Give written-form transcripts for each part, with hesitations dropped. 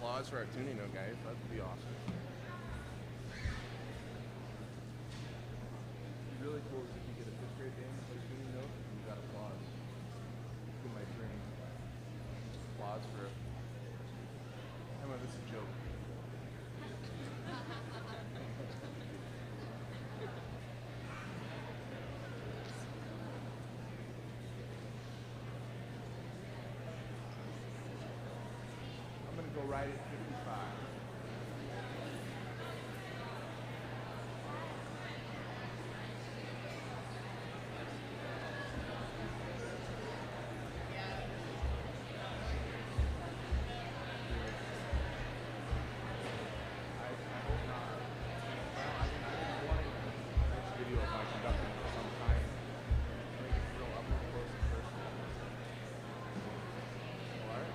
applause for our tuning note, guys. That'd be awesome. It'd be really cool if you get a fifth grade band to play tuning note and you got applause. You might bring applause for. I know this is a joke. I'm gonna go right at 55. Video of my conducting for some time. Make it real up and close and personal. Alright?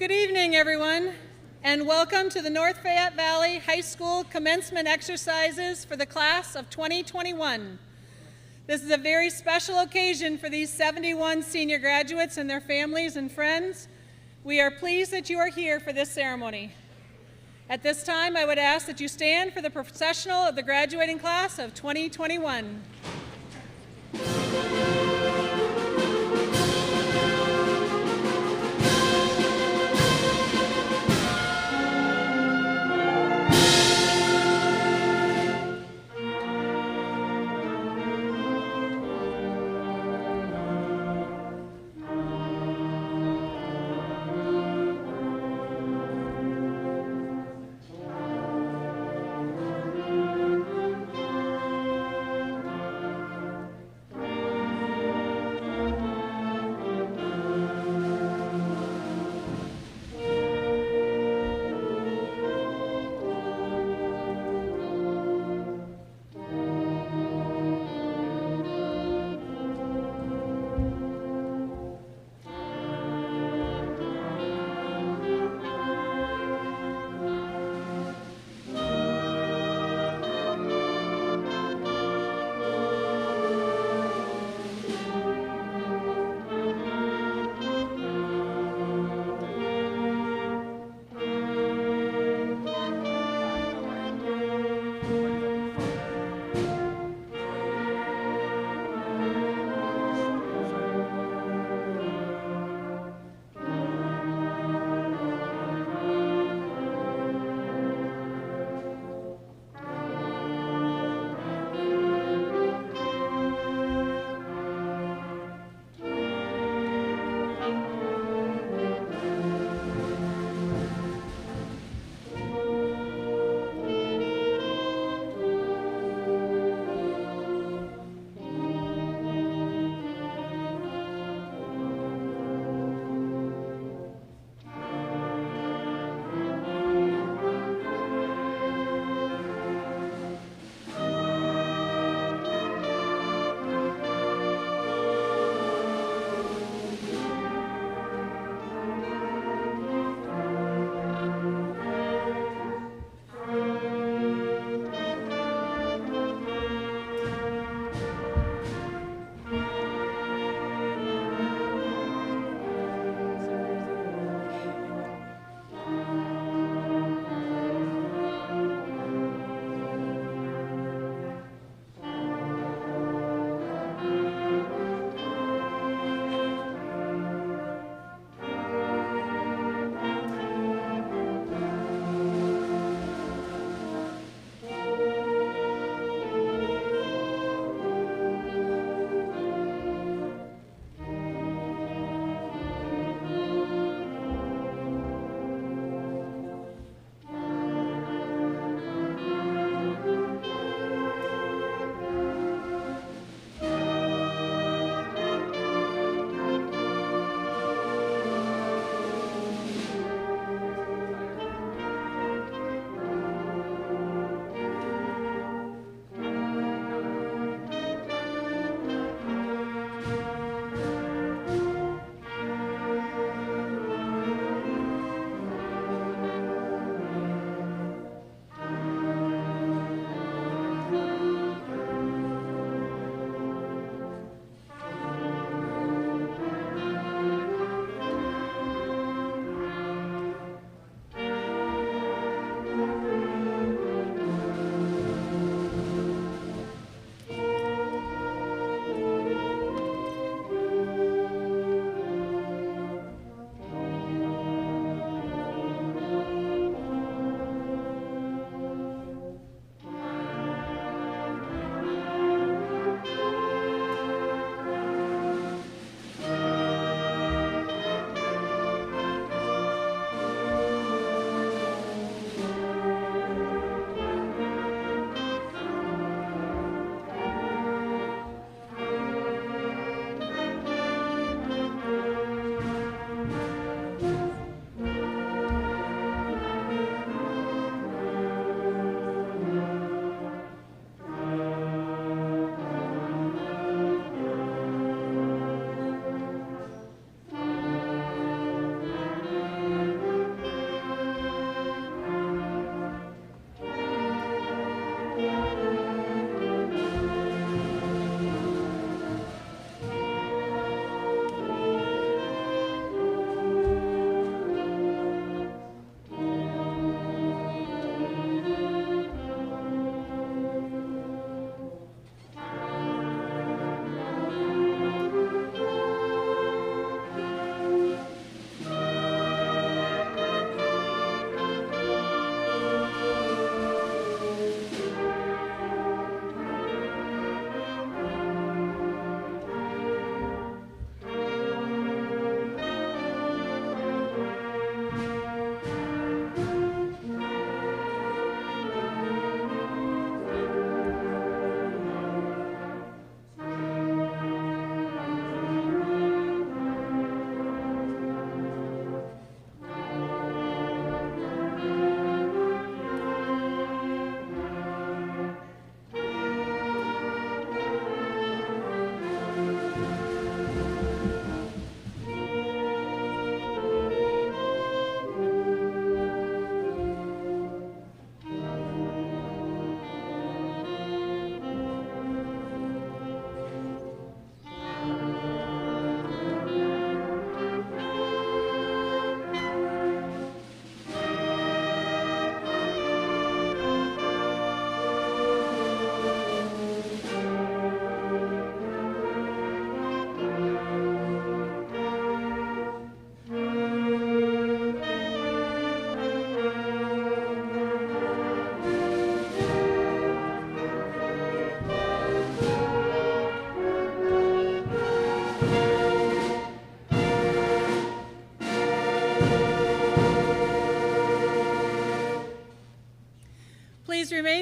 Good evening, everyone, and welcome to the North Fayette Valley High School commencement exercises for the class of 2021. This is a very special occasion for these 71 senior graduates and their families and friends. We are pleased that you are here for this ceremony. At this time, I would ask that you stand for the processional of the graduating class of 2021.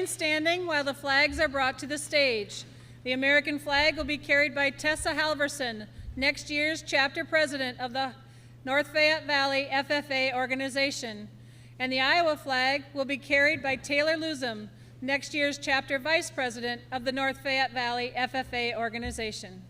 remain standing while the flags are brought to the stage. The American flag will be carried by Tessa Halverson, next year's chapter president of the North Fayette Valley FFA organization. And the Iowa flag will be carried by Taylor Lusum, next year's chapter vice president of the North Fayette Valley FFA organization.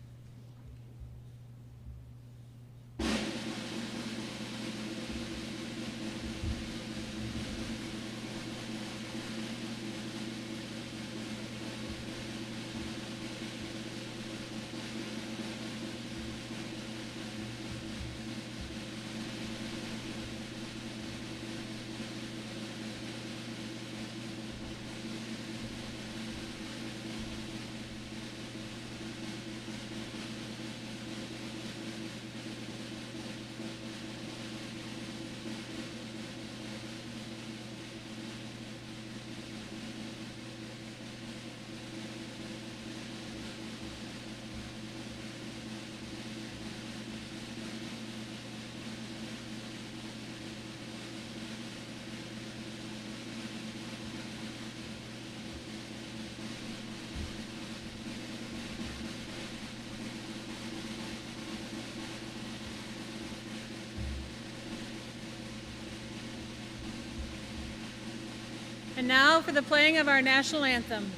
And now for the playing of our national anthem.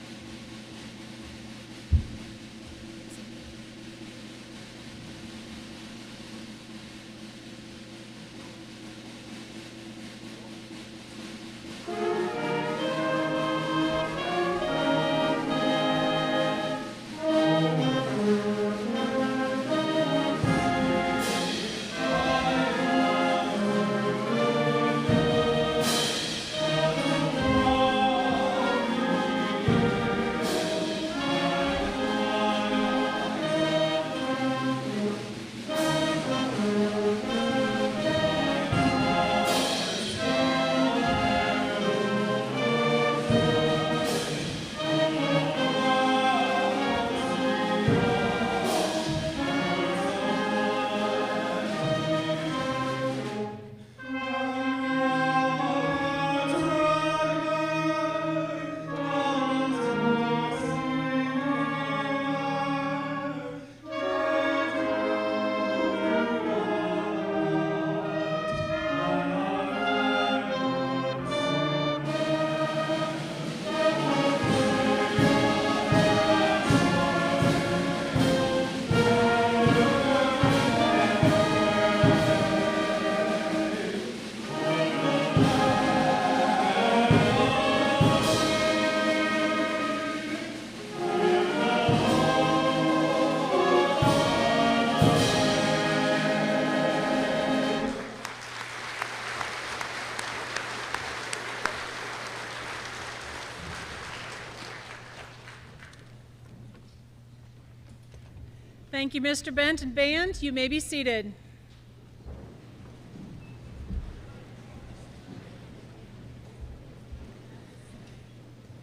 Thank you, Mr. Bent and band. You may be seated.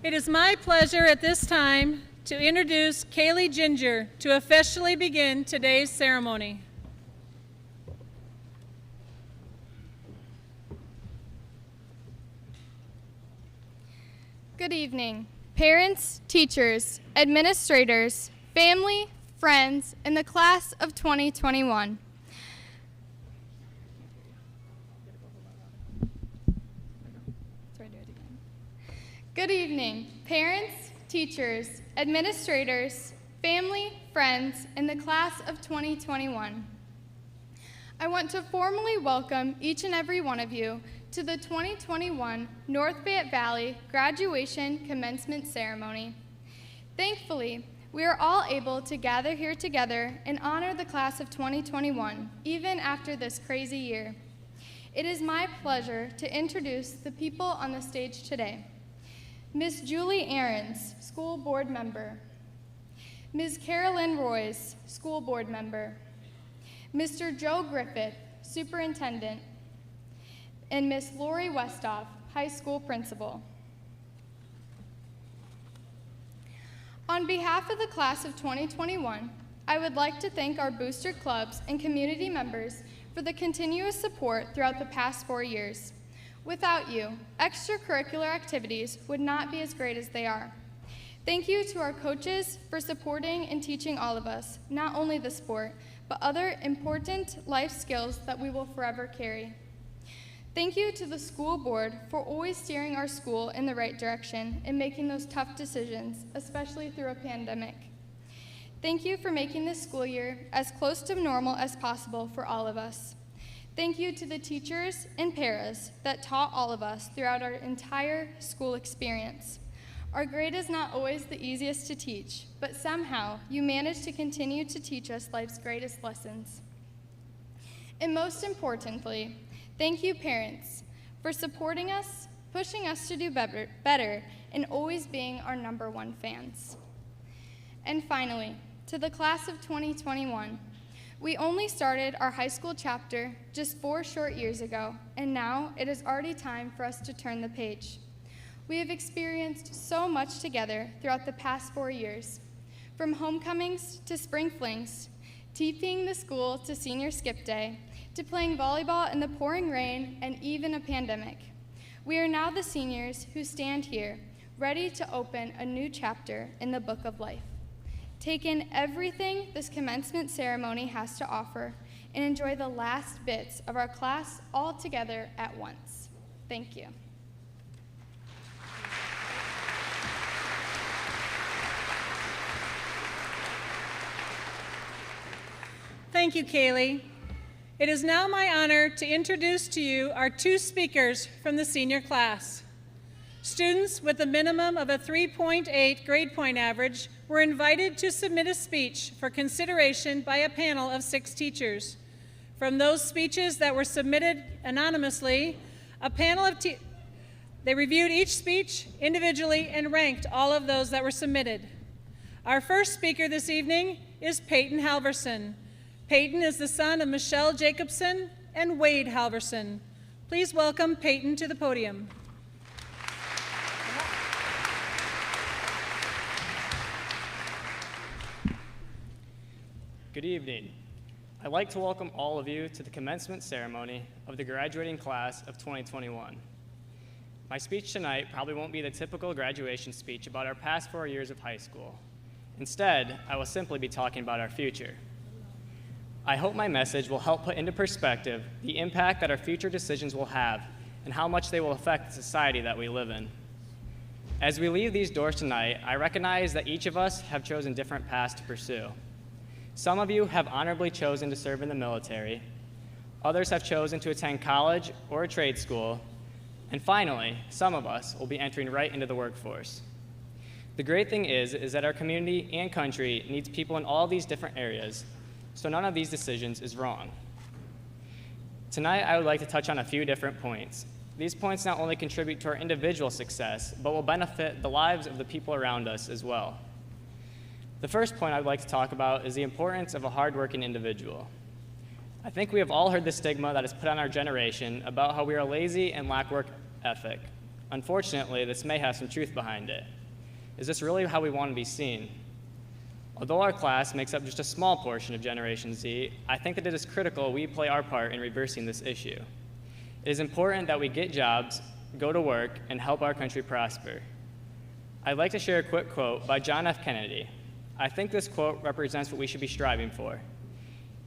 It is my pleasure at this time to introduce Kaylee Ginger to officially begin today's ceremony. Good evening, parents, teachers, administrators, family, friends, and the class of 2021. Good evening, parents, teachers, administrators, family, friends, and the class of 2021. I want to formally welcome each and every one of you to the 2021 North Fayette Valley Graduation Commencement Ceremony. Thankfully, we are all able to gather here together and honor the class of 2021, even after this crazy year. It is my pleasure to introduce the people on the stage today. Ms. Julie Ahrens, School Board Member. Ms. Carolyn Royce, School Board Member. Mr. Joe Griffith, Superintendent. And Ms. Lori Westhoff, High School Principal. On behalf of the class of 2021, I would like to thank our booster clubs and community members for the continuous support throughout the past 4 years. Without you, extracurricular activities would not be as great as they are. Thank you to our coaches for supporting and teaching all of us, not only the sport, but other important life skills that we will forever carry. Thank you to the school board for always steering our school in the right direction and making those tough decisions, especially through a pandemic. Thank you for making this school year as close to normal as possible for all of us. Thank you to the teachers and paras that taught all of us throughout our entire school experience. Our grade is not always the easiest to teach, but somehow you manage to continue to teach us life's greatest lessons. And most importantly, thank you, parents, for supporting us, pushing us to do better, and always being our #1 fans. And finally, to the class of 2021, we only started our high school chapter just 4 short years ago, and now it is already time for us to turn the page. We have experienced so much together throughout the past 4 years, from homecomings to spring flings, TPing the school to senior skip day, to playing volleyball in the pouring rain and even a pandemic. We are now the seniors who stand here, ready to open a new chapter in the book of life. Take in everything this commencement ceremony has to offer and enjoy the last bits of our class all together at once. Thank you. Thank you, Kaylee. It is now my honor to introduce to you our 2 speakers from the senior class. Students with a minimum of a 3.8 grade point average were invited to submit a speech for consideration by a panel of 6 teachers. From those speeches that were submitted anonymously, a panel of they reviewed each speech individually and ranked all of those that were submitted. Our first speaker this evening is Peyton Halverson. Peyton is the son of Michelle Jacobson and Wade Halverson. Please welcome Peyton to the podium. Good evening. I'd like to welcome all of you to the commencement ceremony of the graduating class of 2021. My speech tonight probably won't be the typical graduation speech about our past 4 years of high school. Instead, I will simply be talking about our future. I hope my message will help put into perspective the impact that our future decisions will have and how much they will affect the society that we live in. As we leave these doors tonight, I recognize that each of us have chosen different paths to pursue. Some of you have honorably chosen to serve in the military. Others have chosen to attend college or a trade school. And finally, some of us will be entering right into the workforce. The great thing is that our community and country needs people in all these different areas, so none of these decisions is wrong. Tonight, I would like to touch on a few different points. These points not only contribute to our individual success, but will benefit the lives of the people around us as well. The first point I'd like to talk about is the importance of a hardworking individual. I think we have all heard the stigma that is put on our generation about how we are lazy and lack work ethic. Unfortunately, this may have some truth behind it. Is this really how we want to be seen? Although our class makes up just a small portion of Generation Z, I think that it is critical we play our part in reversing this issue. It is important that we get jobs, go to work, and help our country prosper. I'd like to share a quick quote by John F. Kennedy. I think this quote represents what we should be striving for.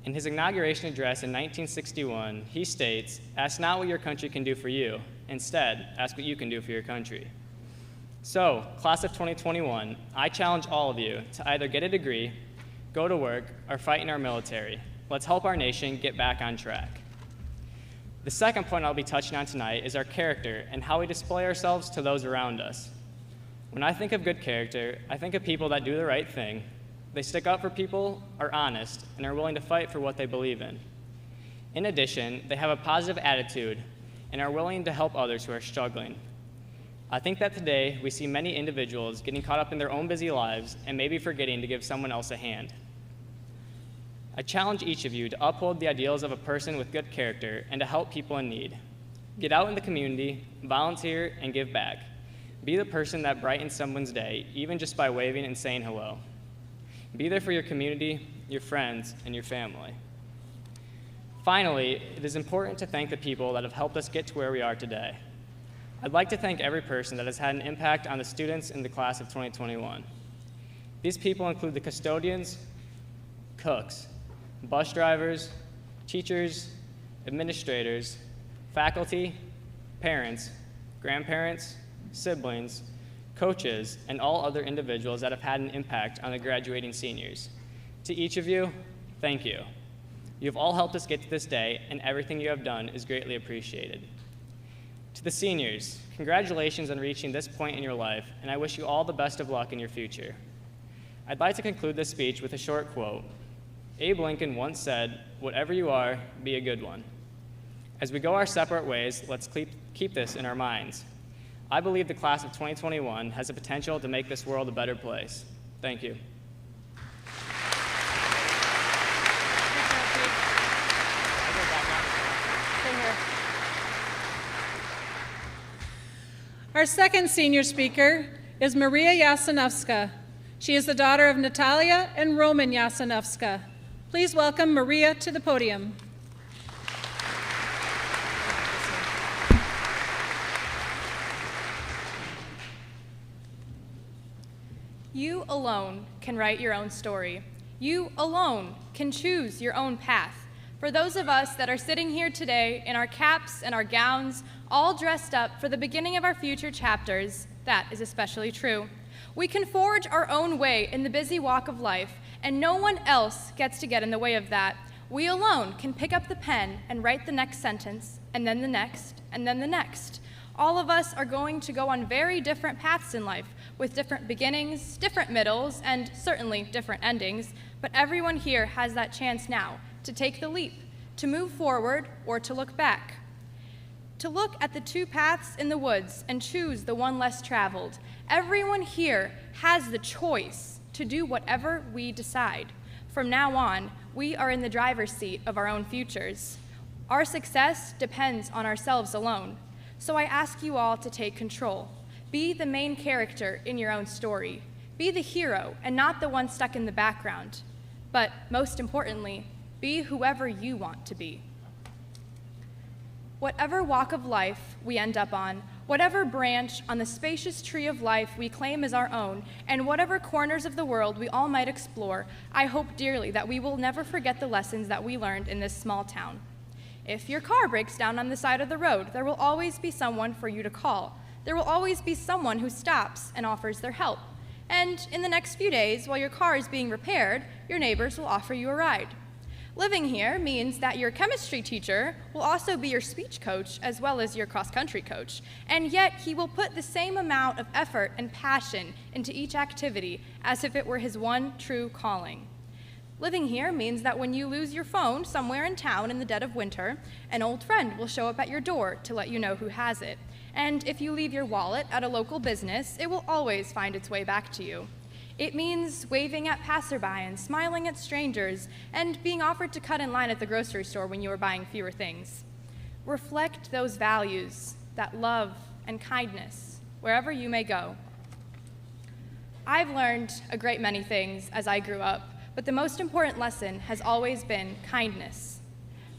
In his inauguration address in 1961, he states, "Ask not what your country can do for you. Instead, ask what you can do for your country." So, class of 2021, I challenge all of you to either get a degree, go to work, or fight in our military. Let's help our nation get back on track. The second point I'll be touching on tonight is our character and how we display ourselves to those around us. When I think of good character, I think of people that do the right thing. They stick up for people, are honest, and are willing to fight for what they believe in. In addition, they have a positive attitude and are willing to help others who are struggling. I think that today we see many individuals getting caught up in their own busy lives and maybe forgetting to give someone else a hand. I challenge each of you to uphold the ideals of a person with good character and to help people in need. Get out in the community, volunteer, and give back. Be the person that brightens someone's day, even just by waving and saying hello. Be there for your community, your friends, and your family. Finally, it is important to thank the people that have helped us get to where we are today. I'd like to thank every person that has had an impact on the students in the class of 2021. These people include the custodians, cooks, bus drivers, teachers, administrators, faculty, parents, grandparents, siblings, coaches, and all other individuals that have had an impact on the graduating seniors. To each of you, thank you. You have all helped us get to this day, and everything you have done is greatly appreciated. To the seniors, congratulations on reaching this point in your life, and I wish you all the best of luck in your future. I'd like to conclude this speech with a short quote. Abe Lincoln once said, "Whatever you are, be a good one." As we go our separate ways, let's keep this in our minds. I believe the class of 2021 has the potential to make this world a better place. Thank you. Our second senior speaker is Maria Yasanovska. She is the daughter of Natalia and Roman Yasanovska. Please welcome Maria to the podium. You alone can write your own story. You alone can choose your own path. For those of us that are sitting here today in our caps and our gowns, all dressed up for the beginning of our future chapters, that is especially true. We can forge our own way in the busy walk of life, and no one else gets to get in the way of that. We alone can pick up the pen and write the next sentence, and then the next, and then the next. All of us are going to go on very different paths in life, with different beginnings, different middles, and certainly different endings, but everyone here has that chance now to take the leap, to move forward, or to look back. To look at the two paths in the woods and choose the one less traveled. Everyone here has the choice to do whatever we decide. From now on, we are in the driver's seat of our own futures. Our success depends on ourselves alone. So I ask you all to take control. Be the main character in your own story. Be the hero and not the one stuck in the background. But most importantly, be whoever you want to be. Whatever walk of life we end up on, whatever branch on the spacious tree of life we claim as our own, and whatever corners of the world we all might explore, I hope dearly that we will never forget the lessons that we learned in this small town. If your car breaks down on the side of the road, there will always be someone for you to call. There will always be someone who stops and offers their help. And in the next few days, while your car is being repaired, your neighbors will offer you a ride. Living here means that your chemistry teacher will also be your speech coach as well as your cross-country coach, and yet he will put the same amount of effort and passion into each activity as if it were his one true calling. Living here means that when you lose your phone somewhere in town in the dead of winter, an old friend will show up at your door to let you know who has it. And if you leave your wallet at a local business, it will always find its way back to you. It means waving at passerby and smiling at strangers and being offered to cut in line at the grocery store when you are buying fewer things. Reflect those values, that love and kindness, wherever you may go. I've learned a great many things as I grew up, but the most important lesson has always been kindness.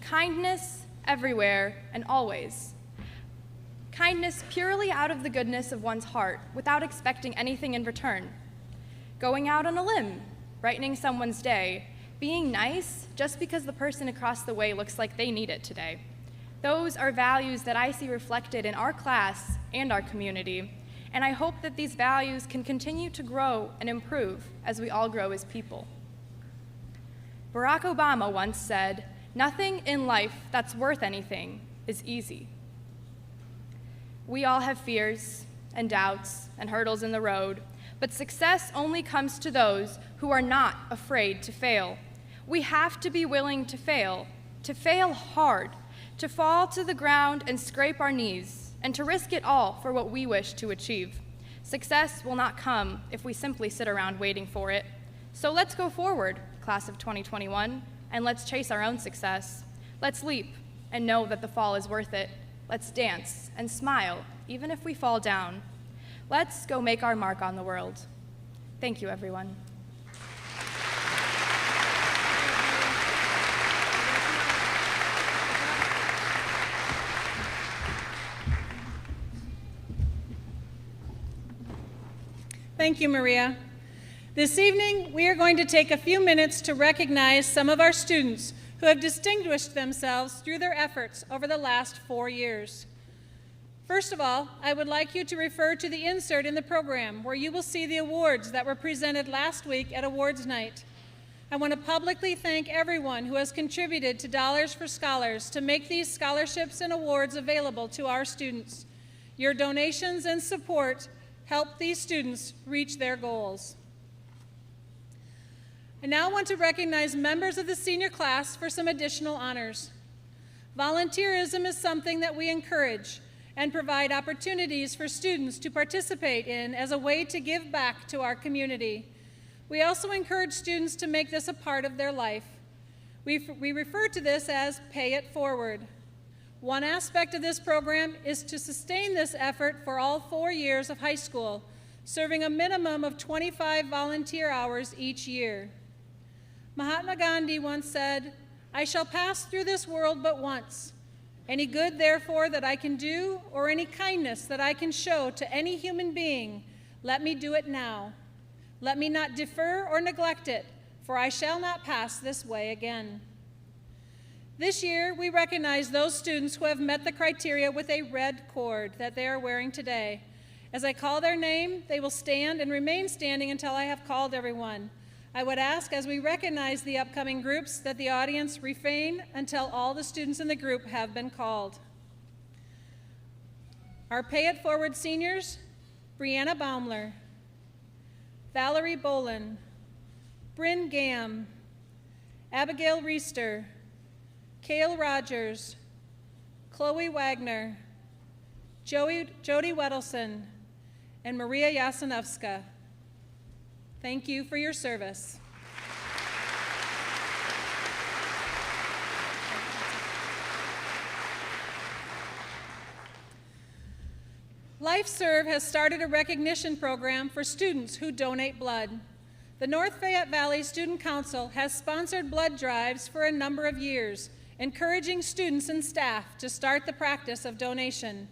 Kindness everywhere and always. Kindness purely out of the goodness of one's heart, without expecting anything in return. Going out on a limb, brightening someone's day, being nice just because the person across the way looks like they need it today. Those are values that I see reflected in our class and our community, and I hope that these values can continue to grow and improve as we all grow as people. Barack Obama once said, "Nothing in life that's worth anything is easy." We all have fears and doubts and hurdles in the road, but success only comes to those who are not afraid to fail. We have to be willing to fail hard, to fall to the ground and scrape our knees, and to risk it all for what we wish to achieve. Success will not come if we simply sit around waiting for it. So let's go forward, class of 2021, and let's chase our own success. Let's leap and know that the fall is worth it. Let's dance and smile, even if we fall down. Let's go make our mark on the world. Thank you, everyone. Thank you, Maria. This evening, we are going to take a few minutes to recognize some of our students who have distinguished themselves through their efforts over the last 4 years. First of all, I would like you to refer to the insert in the program where you will see the awards that were presented last week at Awards Night. I want to publicly thank everyone who has contributed to Dollars for Scholars to make these scholarships and awards available to our students. Your donations and support help these students reach their goals. I now want to recognize members of the senior class for some additional honors. Volunteerism is something that we encourage and provide opportunities for students to participate in as a way to give back to our community. We also encourage students to make this a part of their life. We refer to this as Pay It Forward. One aspect of this program is to sustain this effort for all 4 years of high school, serving a minimum of 25 volunteer hours each year. Mahatma Gandhi once said, "I shall pass through this world but once. Any good, therefore, that I can do, or any kindness that I can show to any human being, let me do it now. Let me not defer or neglect it, for I shall not pass this way again." This year, we recognize those students who have met the criteria with a red cord that they are wearing today. As I call their name, they will stand and remain standing until I have called everyone. I would ask, as we recognize the upcoming groups, that the audience refrain until all the students in the group have been called. Our Pay It Forward seniors: Brianna Baumler, Valerie Bolin, Bryn Gam, Abigail Reister, Kale Rogers, Chloe Wagner, Jody Wedelson, and Maria Yasinowska. Thank you for your service. LifeServe has started a recognition program for students who donate blood. The North Fayette Valley Student Council has sponsored blood drives for a number of years, encouraging students and staff to start the practice of donation.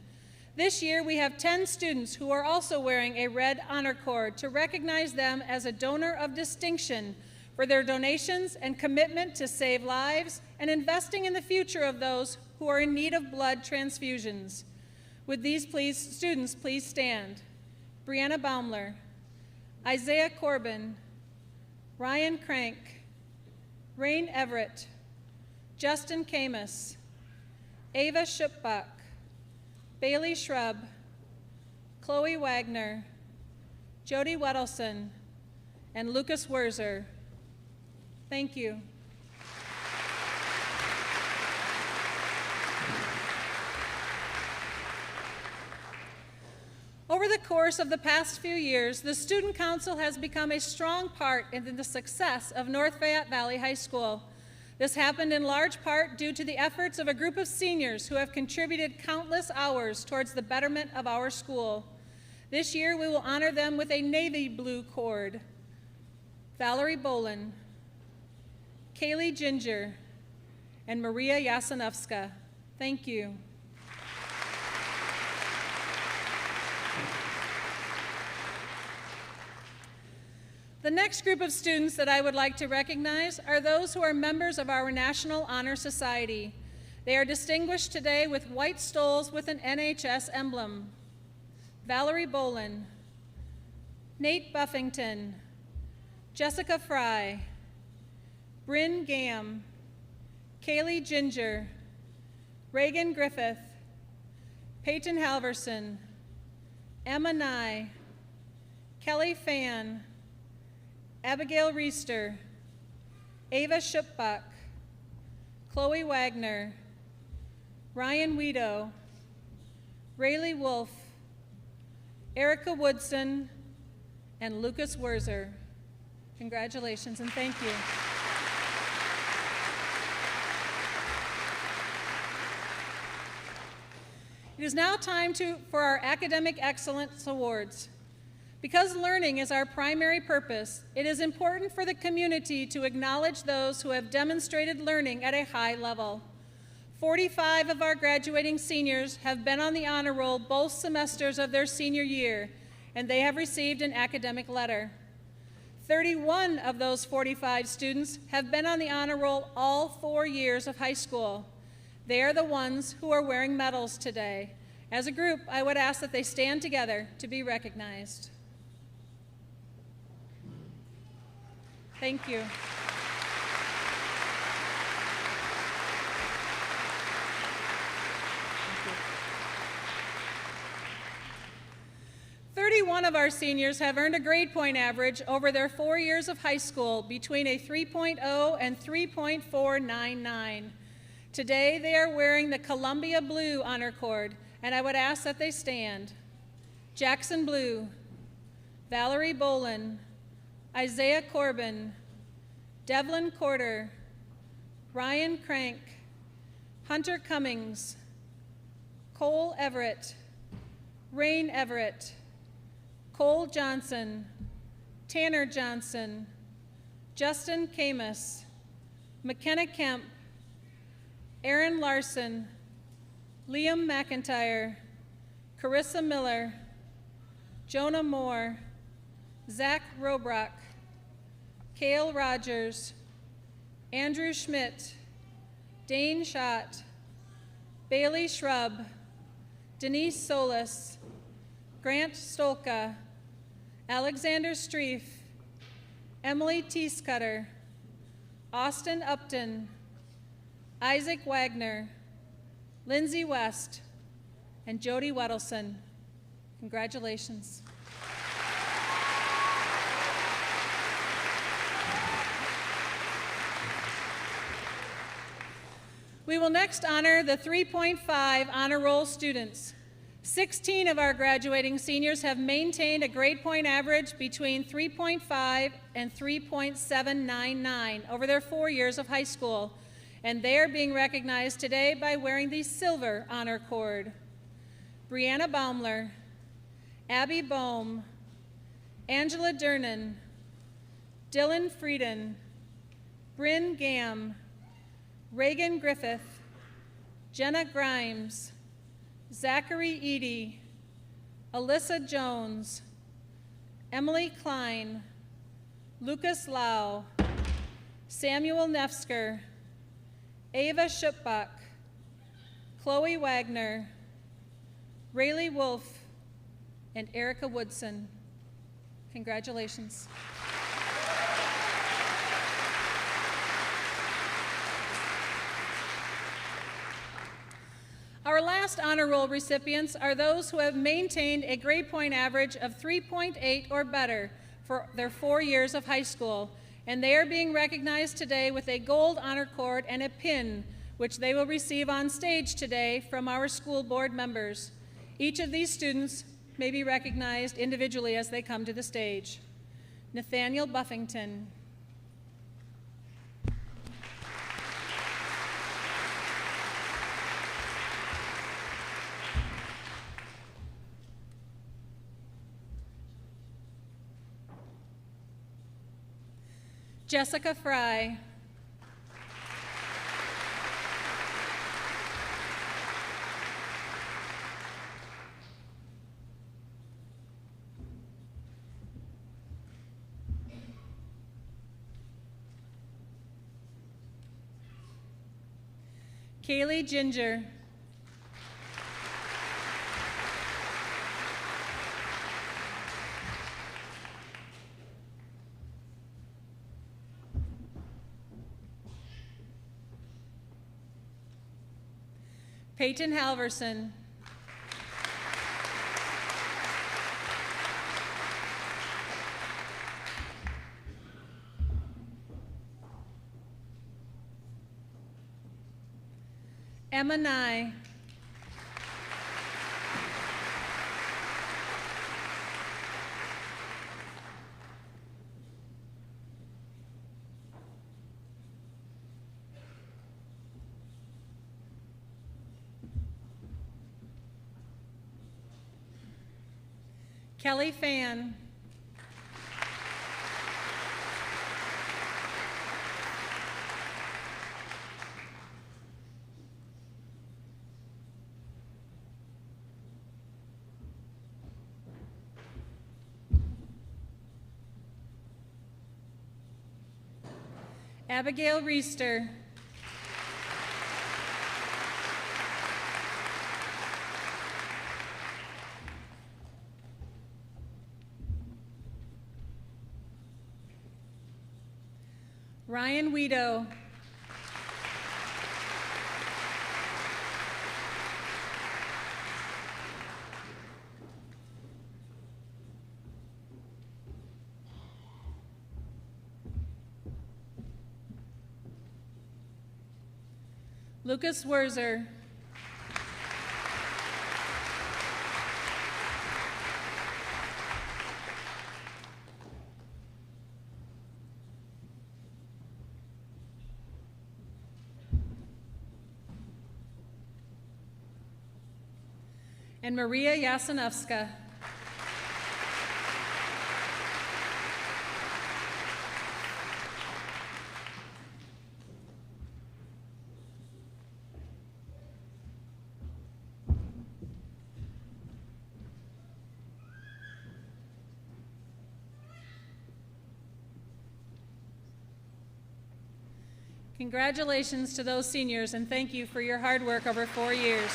This year, we have 10 students who are also wearing a red honor cord to recognize them as a donor of distinction for their donations and commitment to save lives and investing in the future of those who are in need of blood transfusions. Would these students please stand? Brianna Baumler, Isaiah Corbin, Ryan Crank, Rain Everett, Justin Camus, Ava Schupbach, Bailey Shrub, Chloe Wagner, Jody Wedelson, and Lucas Werzer. Thank you. Over the course of the past few years, the Student Council has become a strong part in the success of North Fayette Valley High School. This happened in large part due to the efforts of a group of seniors who have contributed countless hours towards the betterment of our school. This year, we will honor them with a navy blue cord. Valerie Bolin, Kaylee Ginger, and Maria Yasinowska. Thank you. The next group of students that I would like to recognize are those who are members of our National Honor Society. They are distinguished today with white stoles with an NHS emblem. Valerie Bolin, Nate Buffington, Jessica Fry, Bryn Gam, Kaylee Ginger, Reagan Griffith, Peyton Halverson, Emma Nye, Kelly Fan, Abigail Reister, Ava Schupbach, Chloe Wagner, Ryan Weedo, Rayleigh Wolf, Erica Woodson, and Lucas Werzer. Congratulations and thank you. It is now time for our Academic Excellence Awards. Because learning is our primary purpose, it is important for the community to acknowledge those who have demonstrated learning at a high level. 45 of our graduating seniors have been on the honor roll both semesters of their senior year, and they have received an academic letter. 31 of those 45 students have been on the honor roll all 4 years of high school. They are the ones who are wearing medals today. As a group, I would ask that they stand together to be recognized. Thank you. One of our seniors have earned a grade point average over their 4 years of high school between a 3.0 and 3.499. Today they are wearing the Columbia Blue honor cord, and I would ask that they stand. Jackson Blue, Valerie Bolin, Isaiah Corbin, Devlin Corder, Ryan Crank, Hunter Cummings, Cole Everett, Rain Everett, Cole Johnson, Tanner Johnson, Justin Camus, McKenna Kemp, Aaron Larson, Liam McIntyre, Carissa Miller, Jonah Moore, Zach Robrock, Cale Rogers, Andrew Schmidt, Dane Schott, Bailey Shrub, Denise Solis, Grant Stolka, Alexander Streef, Emily Teescutter, Austin Upton, Isaac Wagner, Lindsay West, and Jody Wedelson. Congratulations. We will next honor the 3.5 honor roll students. 16 of our graduating seniors have maintained a grade point average between 3.5 and 3.799 over their 4 years of high school, and they are being recognized today by wearing the silver honor cord. Brianna Baumler, Abby Bohm, Angela Dernan, Dylan Frieden, Bryn Gam, Reagan Griffith, Jenna Grimes, Zachary Eady, Alyssa Jones, Emily Klein, Lucas Lau, Samuel Nefsker, Ava Schupbach, Chloe Wagner, Rayleigh Wolf, and Erica Woodson. Congratulations. Our last honor roll recipients are those who have maintained a grade point average of 3.8 or better for their 4 years of high school, and they are being recognized today with a gold honor cord and a pin, which they will receive on stage today from our school board members. Each of these students may be recognized individually as they come to the stage. Nathaniel Buffington. Jessica Fry. Kaylee Ginger. Peyton Halverson. Emma Nye. Kelly Fan. Abigail Reister. Ryan Weedo. Lucas Werzer. And Maria Yasinowska. Congratulations to those seniors, and thank you for your hard work over 4 years.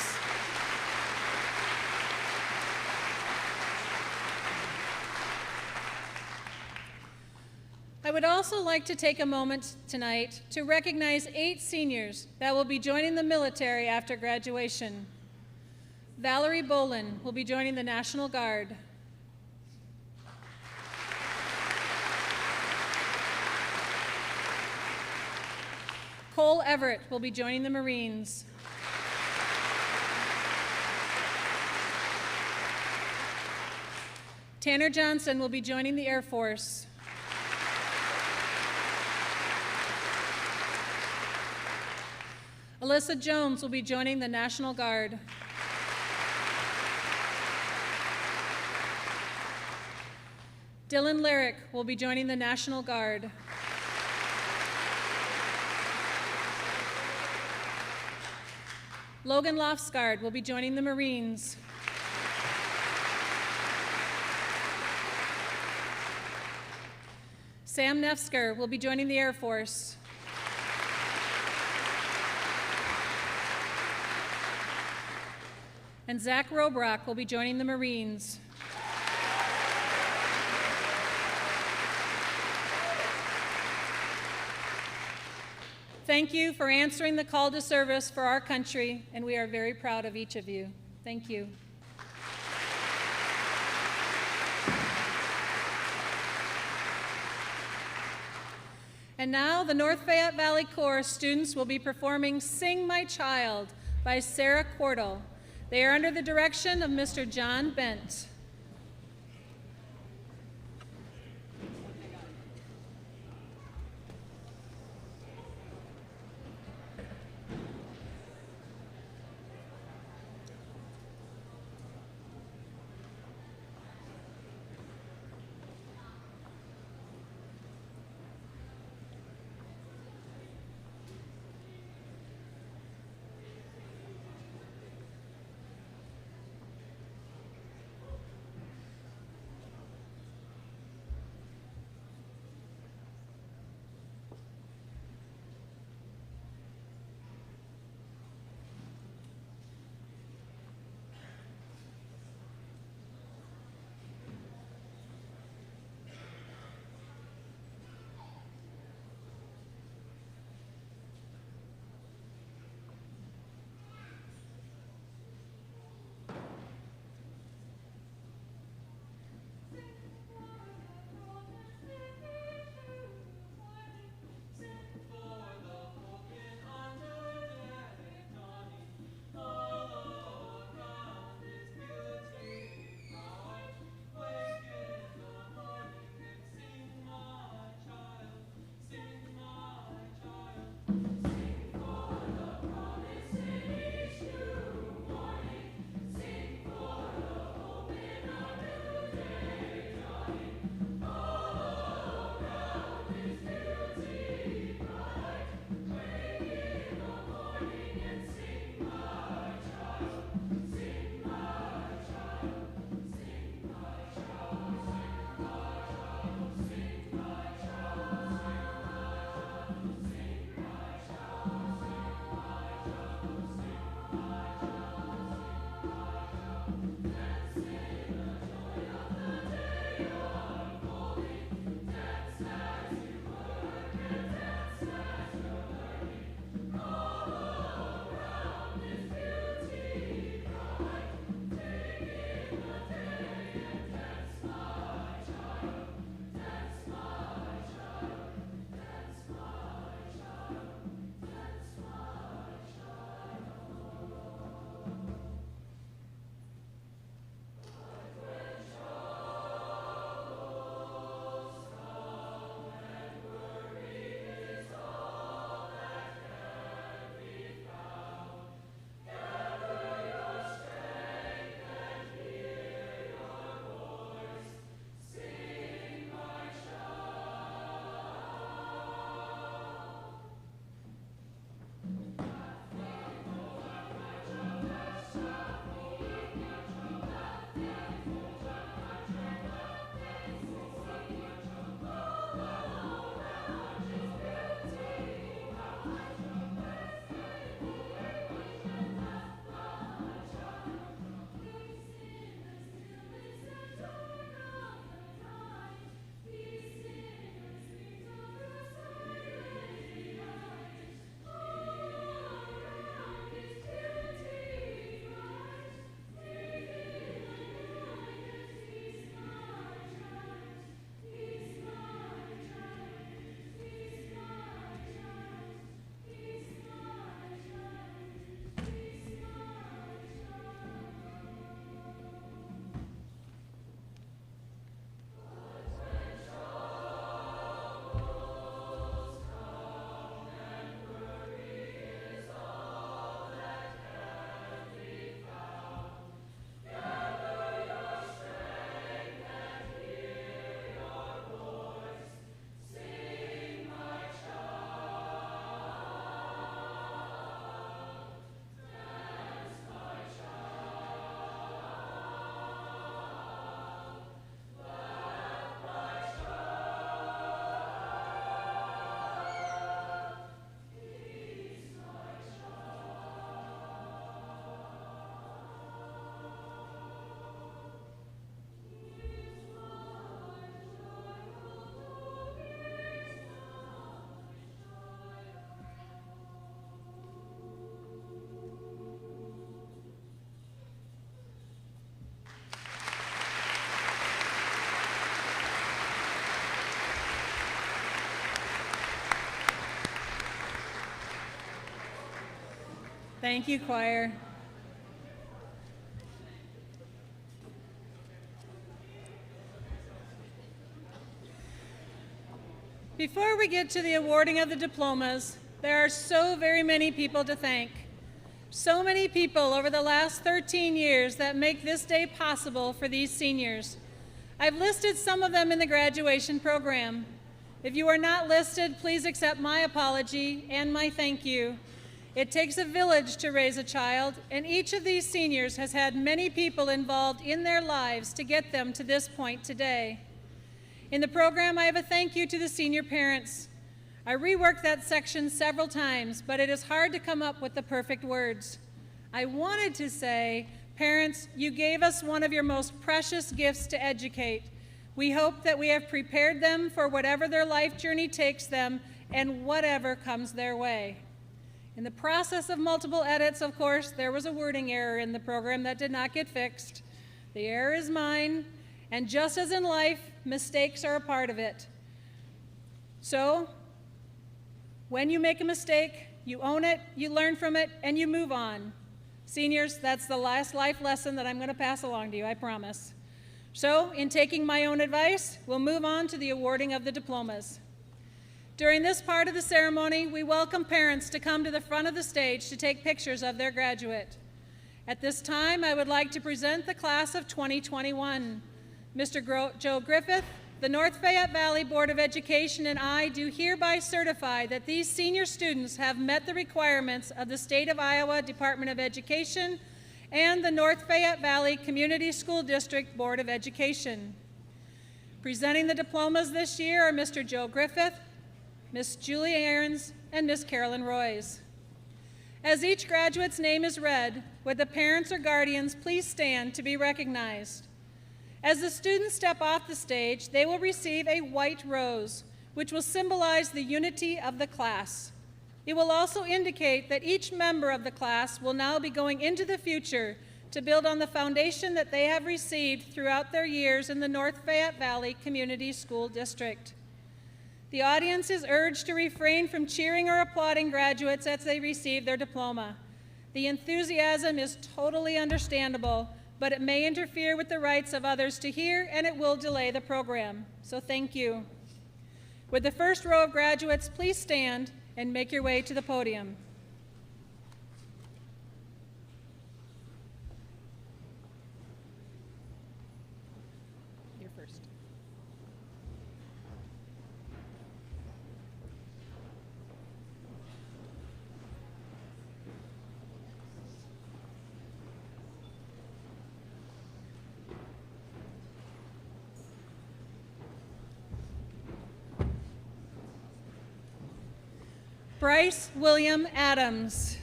I would also like to take a moment tonight to recognize 8 seniors that will be joining the military after graduation. Valerie Bolin will be joining the National Guard. Cole Everett will be joining the Marines. Tanner Johnson will be joining the Air Force. Alyssa Jones will be joining the National Guard. Dylan Lyrick will be joining the National Guard. Logan Lofsgaard will be joining the Marines. Sam Nefsker will be joining the Air Force. And Zach Robrock will be joining the Marines. Thank you for answering the call to service for our country, and we are very proud of each of you. Thank you. And now the North Fayette Valley Corps students will be performing Sing My Child by Sarah Cordell. They are under the direction of Mr. John Bent. Thank you, choir. Before we get to the awarding of the diplomas, there are so very many people to thank. So many people over the last 13 years that make this day possible for these seniors. I've listed some of them in the graduation program. If you are not listed, please accept my apology and my thank you. It takes a village to raise a child, and each of these seniors has had many people involved in their lives to get them to this point today. In the program, I have a thank you to the senior parents. I reworked that section several times, but it is hard to come up with the perfect words. I wanted to say, parents, you gave us one of your most precious gifts to educate. We hope that we have prepared them for whatever their life journey takes them and whatever comes their way. In the process of multiple edits, of course, there was a wording error in the program that did not get fixed. The error is mine, and just as in life, mistakes are a part of it. So, when you make a mistake, you own it, you learn from it, and you move on. Seniors, that's the last life lesson that I'm going to pass along to you, I promise. So, in taking my own advice, we'll move on to the awarding of the diplomas. During this part of the ceremony, we welcome parents to come to the front of the stage to take pictures of their graduate. At this time, I would like to present the class of 2021. Mr. Joe Griffith, the North Fayette Valley Board of Education, and I do hereby certify that these senior students have met the requirements of the State of Iowa Department of Education and the North Fayette Valley Community School District Board of Education. Presenting the diplomas this year are Mr. Joe Griffith, Miss Julie Aarons, and Miss Carolyn Royce. As each graduate's name is read, would the parents or guardians please stand to be recognized? As the students step off the stage, they will receive a white rose, which will symbolize the unity of the class. It will also indicate that each member of the class will now be going into the future to build on the foundation that they have received throughout their years in the North Fayette Valley Community School District. The audience is urged to refrain from cheering or applauding graduates as they receive their diploma. The enthusiasm is totally understandable, but it may interfere with the rights of others to hear, and it will delay the program. So thank you. Would the first row of graduates please stand and make your way to the podium? You're first. Bryce William Adams.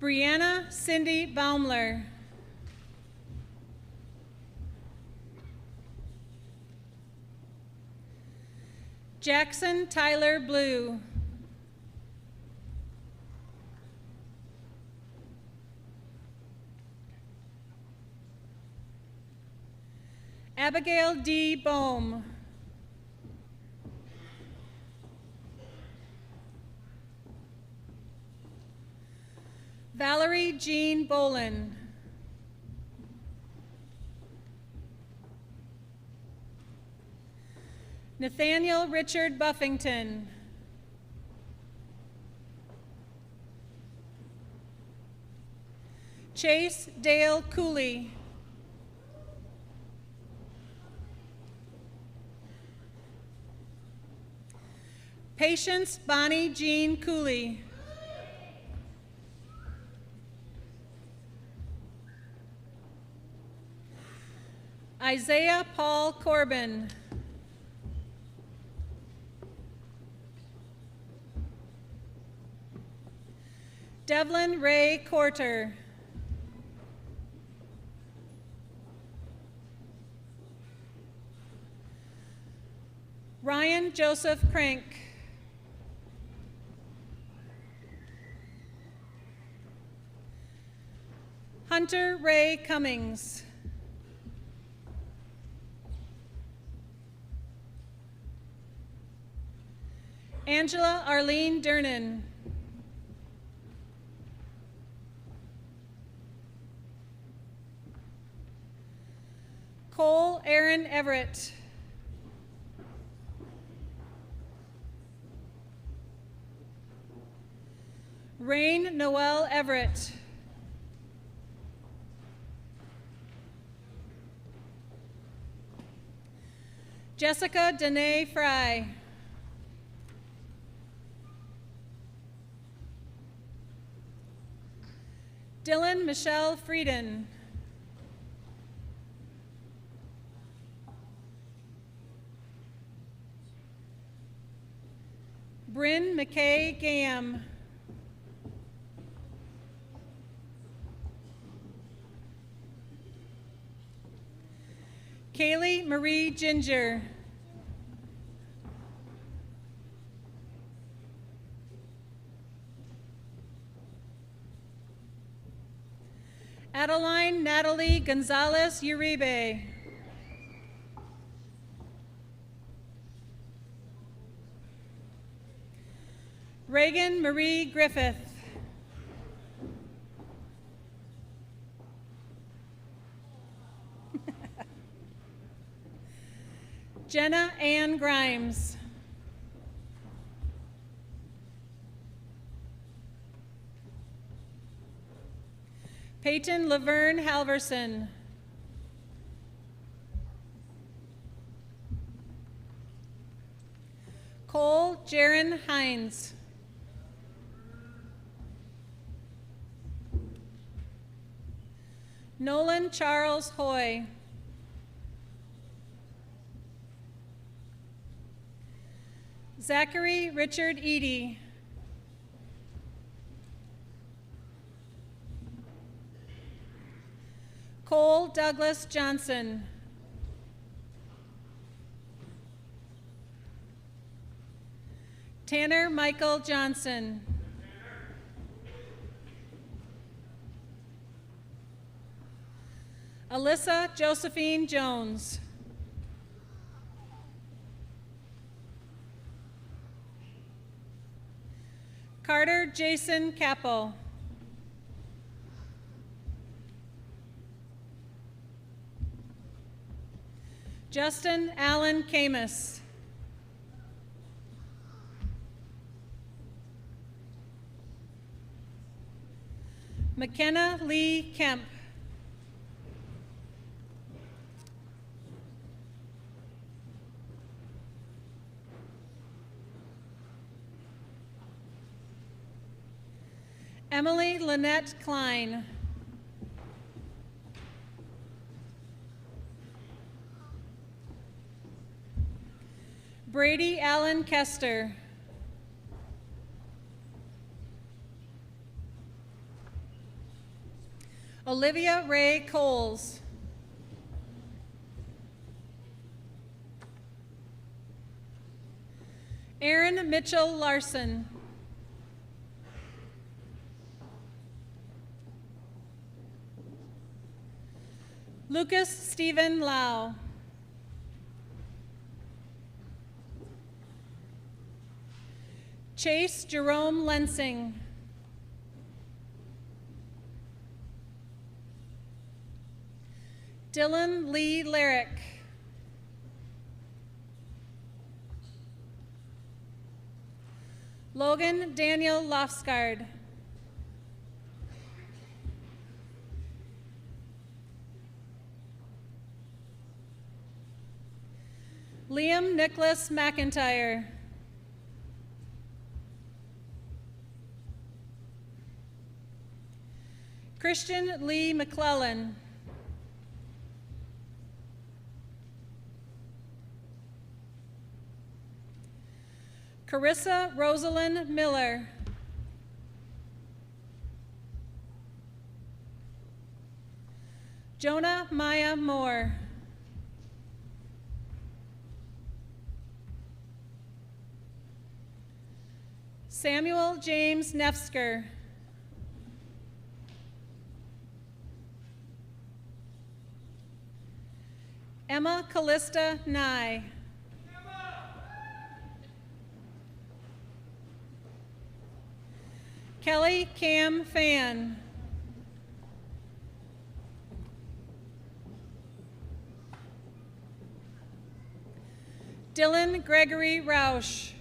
Brianna Cindy Baumler. Jackson Tyler Blue. Abigail D. Bohm. Valerie Jean Bolin. Nathaniel Richard Buffington. Chase Dale Cooley. Patience Bonnie Jean Cooley. Isaiah Paul Corbin. Devlin Ray Corter. Ryan Joseph Crank. Hunter Ray Cummings. Angela Arlene Dernan. Cole Aaron Everett. Rain Noel Everett. Jessica Danae Fry. Dylan Michelle Frieden. Bryn McKay Gam. Kaylee Marie Ginger. Adeline Natalie Gonzalez Uribe. Reagan Marie Griffith. Jenna Ann Grimes. Peyton Laverne Halverson. Cole Jaron Hines. Nolan Charles Hoy. Zachary Richard Eady. Cole Douglas Johnson. Tanner Michael Johnson. Alyssa Josephine Jones. Carter Jason Capel. Justin Allen Camus. McKenna Lee Kemp. Emily Lynette Klein. Brady Allen Kester. Olivia Ray Coles. Aaron Mitchell Larson. Lucas Stephen Lau. Chase Jerome Lensing. Dylan Lee Lyric. Logan Daniel Lofsgaard. Liam Nicholas McIntyre. Christian Lee McClellan. Carissa Rosalind Miller. Jonah Maya Moore. Samuel James Nefsker. Emma Callista Nye. Kelly Cam Fan. Dylan Gregory Roush.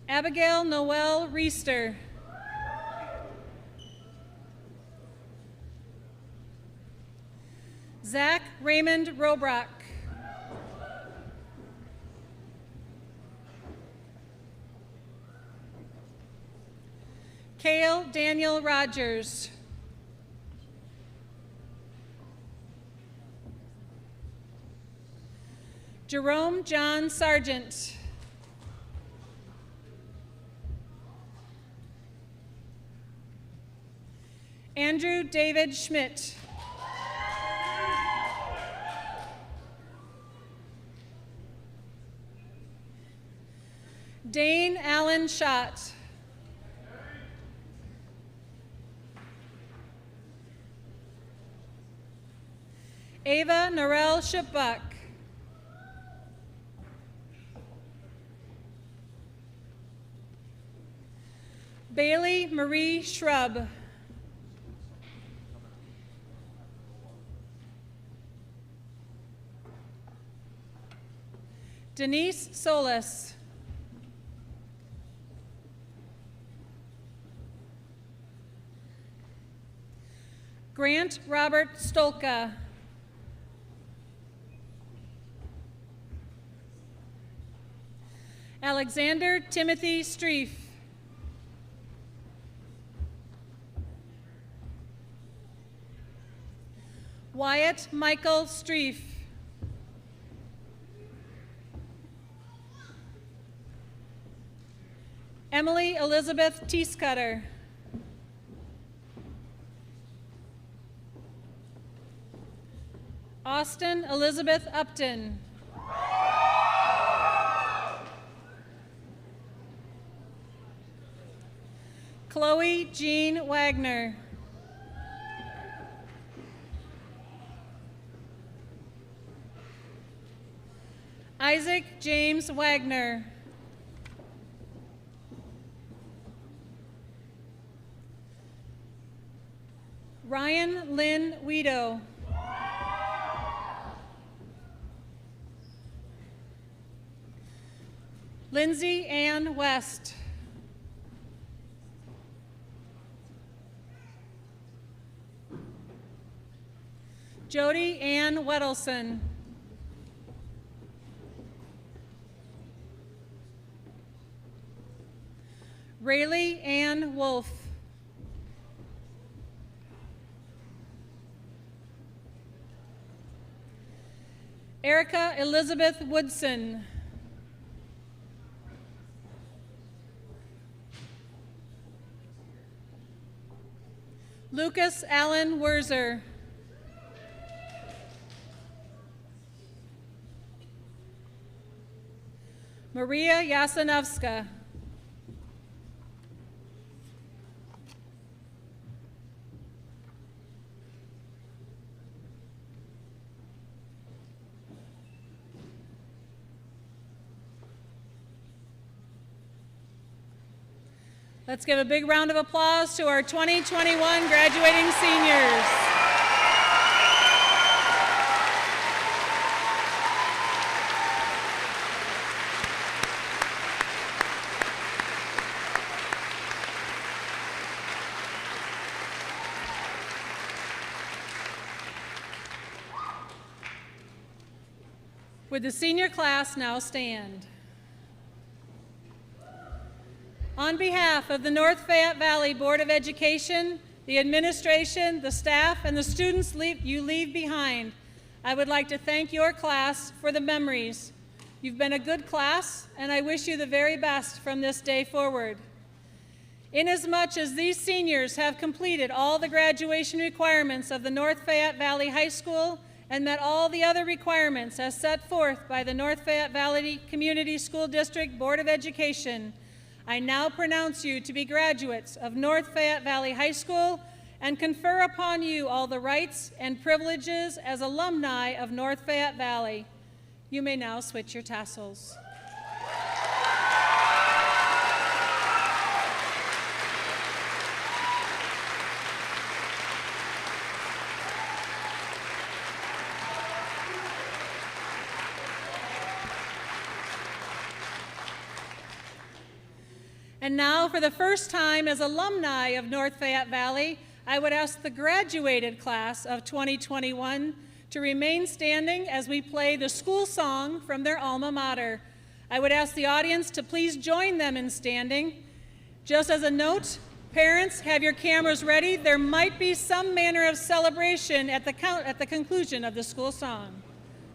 Abigail Noel Reister. Zach Raymond Robrock. Cale Daniel Rogers. Jerome John Sargent. Andrew David Schmidt. Dane Allen Schott. Ava Norell Shipbuck. Bailey Marie Shrub. Denise Solis. Grant Robert Stolka. Alexander Timothy Streef. Wyatt Michael Streef. Emily Elizabeth Teescutter. Austin Elizabeth Upton. Chloe Jean Wagner. Isaac James Wagner. Ryan Lynn Weedo. Lindsay Ann West. Jody Ann Weddleson. Rayleigh Ann Wolf. Erica Elizabeth Woodson. Lucas Allen Werzer. Maria Yasanovska. Let's give a big round of applause to our 2021 graduating seniors. Would the senior class now stand? On behalf of the North Fayette Valley Board of Education, the administration, the staff, and the students you leave behind, I would like to thank your class for the memories. You've been a good class, and I wish you the very best from this day forward. Inasmuch as these seniors have completed all the graduation requirements of the North Fayette Valley High School and met all the other requirements as set forth by the North Fayette Valley Community School District Board of Education, I now pronounce you to be graduates of North Fayette Valley High School and confer upon you all the rights and privileges as alumni of North Fayette Valley. You may now switch your tassels. And now, for the first time as alumni of North Fayette Valley, I would ask the graduated class of 2021 to remain standing as we play the school song from their alma mater. I would ask the audience to please join them in standing. Just as a note, parents, have your cameras ready. There might be some manner of celebration at the conclusion of the school song.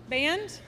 Band?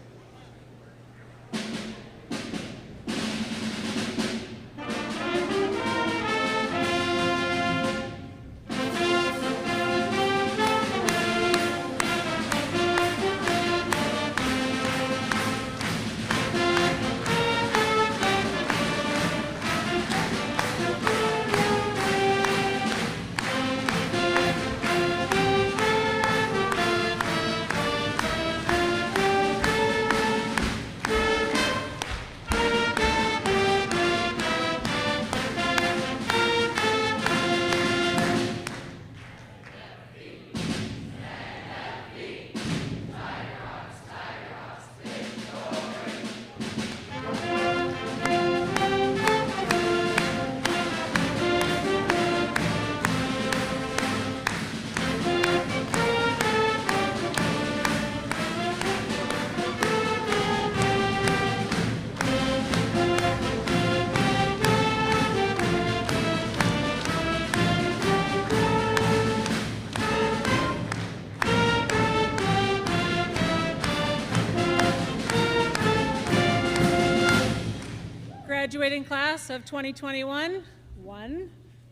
Graduating class of 2021, 1,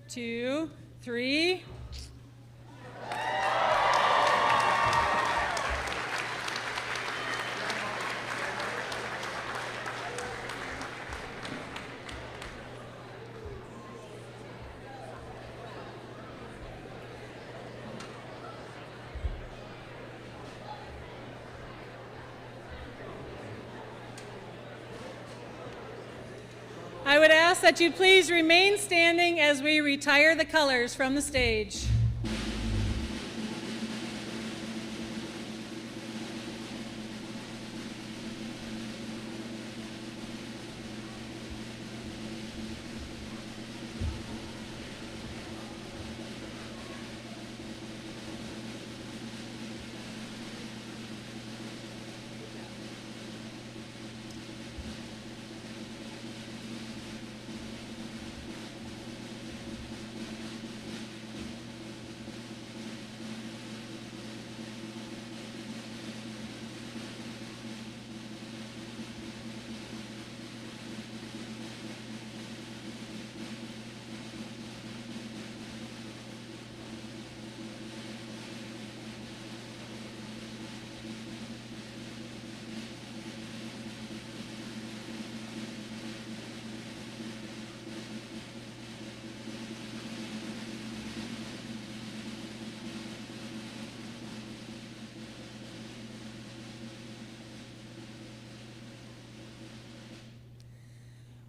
2, 3. I would ask that you please remain standing as we retire the colors from the stage.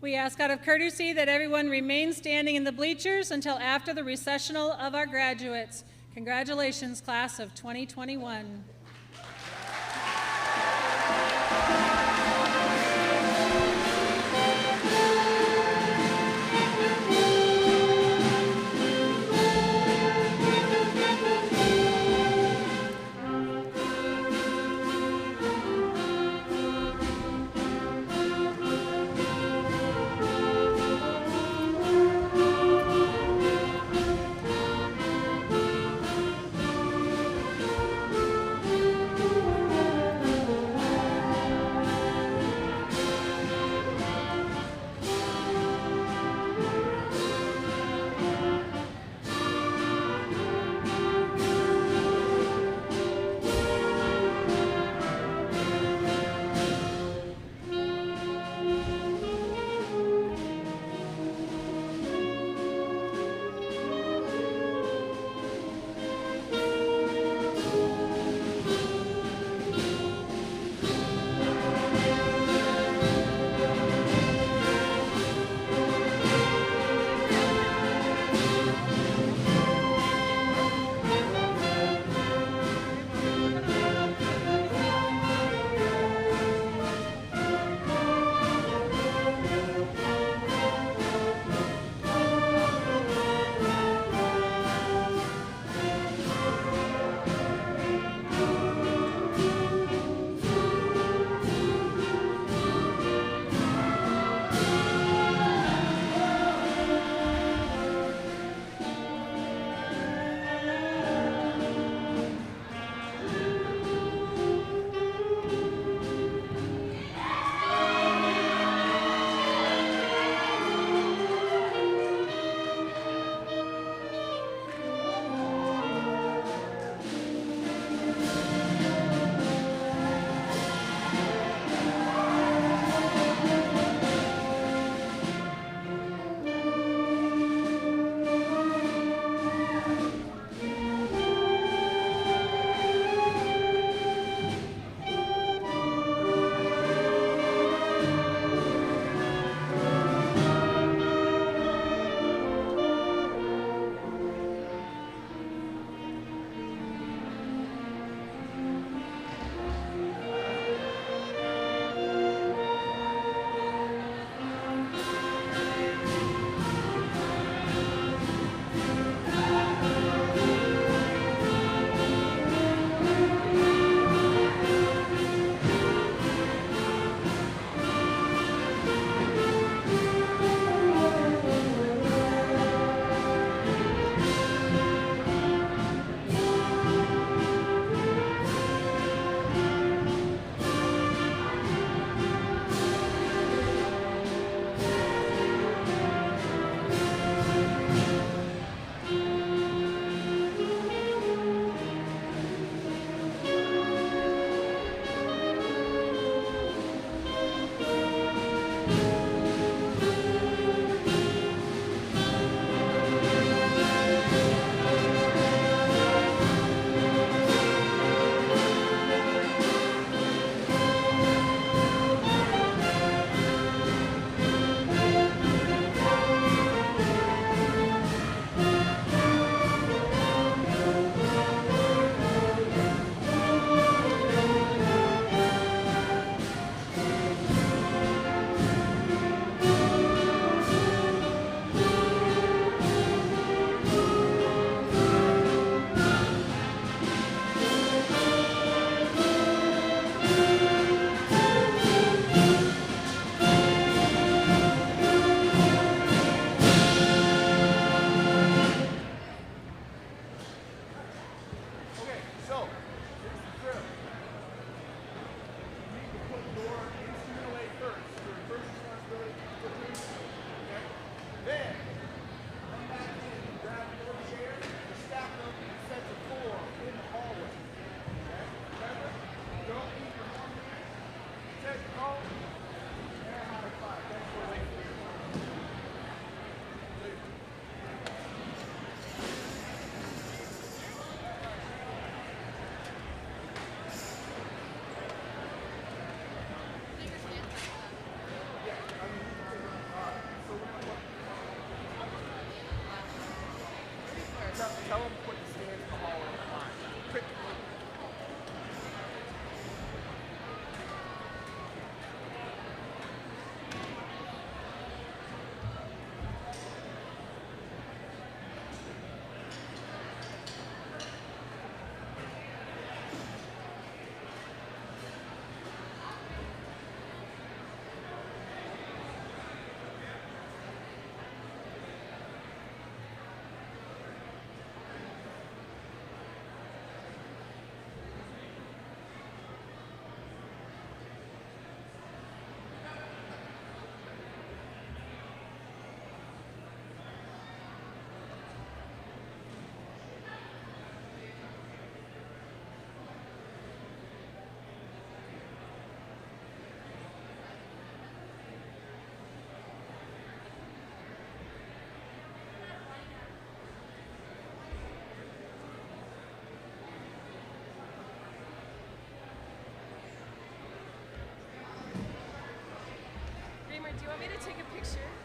We ask out of courtesy that everyone remain standing in the bleachers until after the recessional of our graduates. Congratulations, class of 2021. you want me to take a picture?